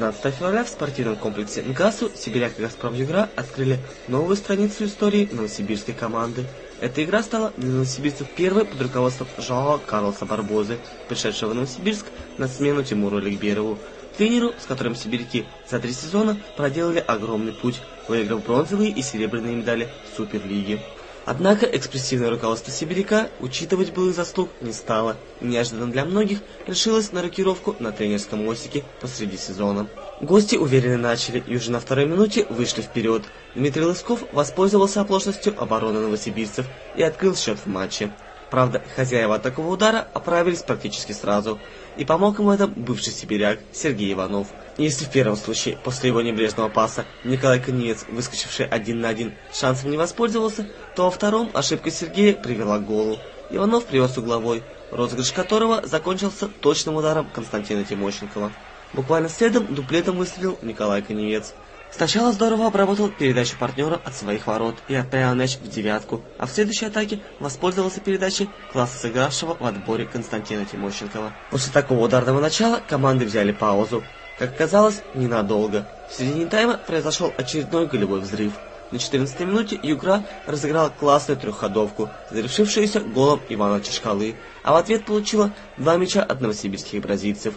16 февраля в спортивном комплексе МГАСу Сибиряк и Газпром Югра открыли новую страницу истории новосибирской команды. Эта игра стала для новосибирцев первой под руководством Жоао Карлоса Барбозы, пришедшего в Новосибирск на смену Тимуру Ликберову, тренеру, с которым сибиряки за 3 сезона проделали огромный путь, выиграв бронзовые и серебряные медали Суперлиги. Однако экспрессивное руководство сибиряка учитывать былых заслуг не стало и неожиданно для многих решилось на рокировку на тренерском мостике посреди сезона. Гости уверенно начали и уже на второй минуте вышли вперед. Дмитрий Лысков воспользовался оплошностью обороны новосибирцев и открыл счет в матче. Правда, хозяева от такого удара оправились практически сразу, и помог им в этом бывший сибиряк Сергей Иванов. Если в первом случае, после его небрежного паса, Николай Коневец, выскочивший 1 на 1, шансом не воспользовался, то во втором ошибка Сергея привела к голу. Иванов привез угловой, розыгрыш которого закончился точным ударом Константина Тимощенкова. Буквально следом дуплетом выстрелил Николай Коневец. Сначала здорово обработал передачу партнера от своих ворот и отправил мяч в девятку, а в следующей атаке воспользовался передачей класса сыгравшего в отборе Константина Тимощенкова. После такого ударного начала команды взяли паузу. Как оказалось, ненадолго. В середине тайма произошел очередной голевой взрыв. На 14-й минуте Югра разыграла классную трехходовку, завершившуюся голом Ивана Чешкалы, а в ответ получила 2 мяча от новосибирских бразильцев.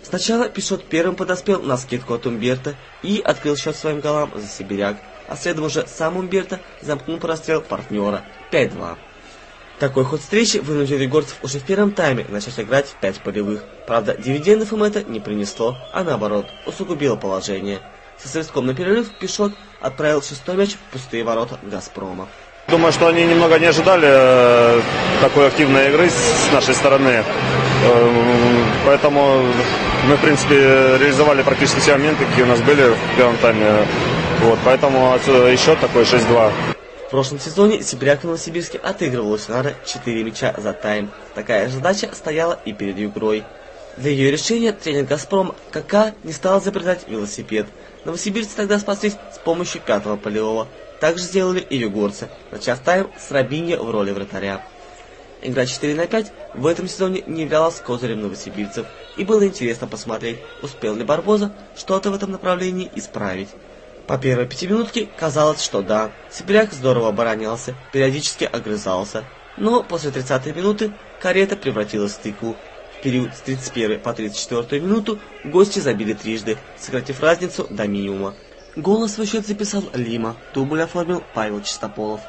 Сначала Пишот первым подоспел на скидку от Умберто и открыл счет своим голам за сибиряк, а следом уже сам Умберто замкнул прострел партнера 5-2. Такой ход встречи вынудил югорцев уже в первом тайме начать играть в 5 полевых. Правда, дивидендов им это не принесло, а наоборот, усугубило положение. Со свистком на перерыв Пишот отправил 6-й мяч в пустые ворота Газпрома. Думаю, что они немного не ожидали такой активной игры с нашей стороны. Поэтому мы, в принципе, реализовали практически все моменты, какие у нас были в первом тайме. Поэтому отсюда и счет такой 6-2. В прошлом сезоне сибиряк в Новосибирске отыгрывал у Синара 4 мяча за тайм. Такая же задача стояла и перед Югрой. Для ее решения тренер «Газпрома» КК не стал изобретать велосипед. Новосибирцы тогда спаслись с помощью 5-го полевого. Так же сделали и югорцы, начав тайм с Робиньо в роли вратаря. Игра 4 на 5 в этом сезоне не являлась козырем новосибирцев, и было интересно посмотреть, успел ли Барбоза что-то в этом направлении исправить. По первой пятиминутке казалось, что да, сибиряк здорово оборонялся, периодически огрызался, но после 30-й минуты карета превратилась в тыкву. В период с 31 по 34 минуту гости забили трижды, сократив разницу до минимума. Гол на свой счет записал Лима, дубль оформил Павел Чистополов.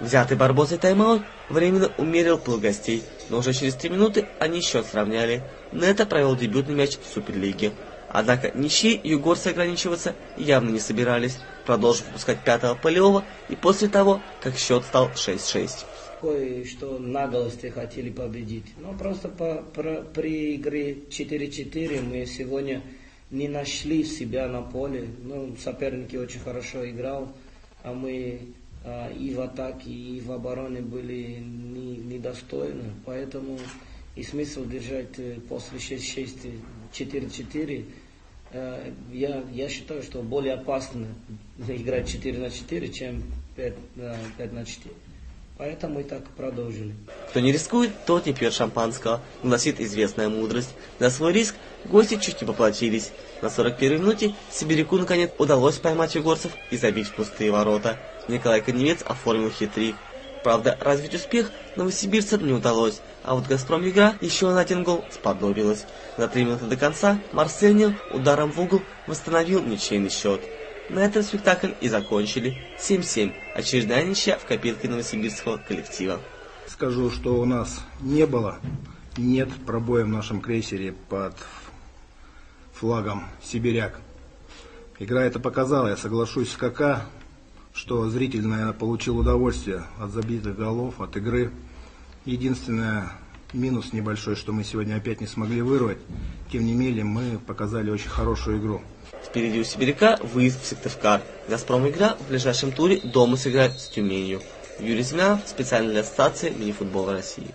Взятый Барбозой тайм-аут временно умерил пыл гостей, но уже через 3 минуты они счет сравняли. Нета провел дебютный мяч в Суперлиге. Однако ничьей югорцы ограничиваться явно не собирались, продолжив выпускать 5-го полевого и после того, как счет стал 6-6. Что наглости хотели победить. Но просто при игре 4-4 мы сегодня не нашли себя на поле. Соперники очень хорошо играл, а мы и в атаке, и в обороне были недостойны. Поэтому и смысл держать после 6-6 4-4, я считаю, что более опасно играть 4 на 4, чем 5 на 4. Поэтому мы так продолжили. Кто не рискует, тот не пьет шампанского, гласит известная мудрость. На свой риск гости чуть не поплатились. На 41-й минуте сибиряку наконец удалось поймать югорцев и забить в пустые ворота. Николай Коневец оформил хитрик. Правда, развить успех новосибирцам не удалось, а вот «Газпром Югра» еще на 1 гол сподобилась. За 3 минуты до конца Марсельнио ударом в угол восстановил ничейный счет. На этом спектакль и закончили. 7-7. Очередная ничья в копилке новосибирского коллектива. Скажу, что у нас нет пробоя в нашем крейсере под флагом «Сибиряк». Игра это показала, я соглашусь с КК, что зритель, наверное, получил удовольствие от забитых голов, от игры. Единственное, минус небольшой, что мы сегодня опять не смогли вырвать. Тем не менее, мы показали очень хорошую игру. Впереди у сибиряка выезд в Сыктывкар. «Газпром Игра» в ближайшем туре дома сыграет с Тюменью. Юрий Змянов специально для Ассоциации мини-футбола России.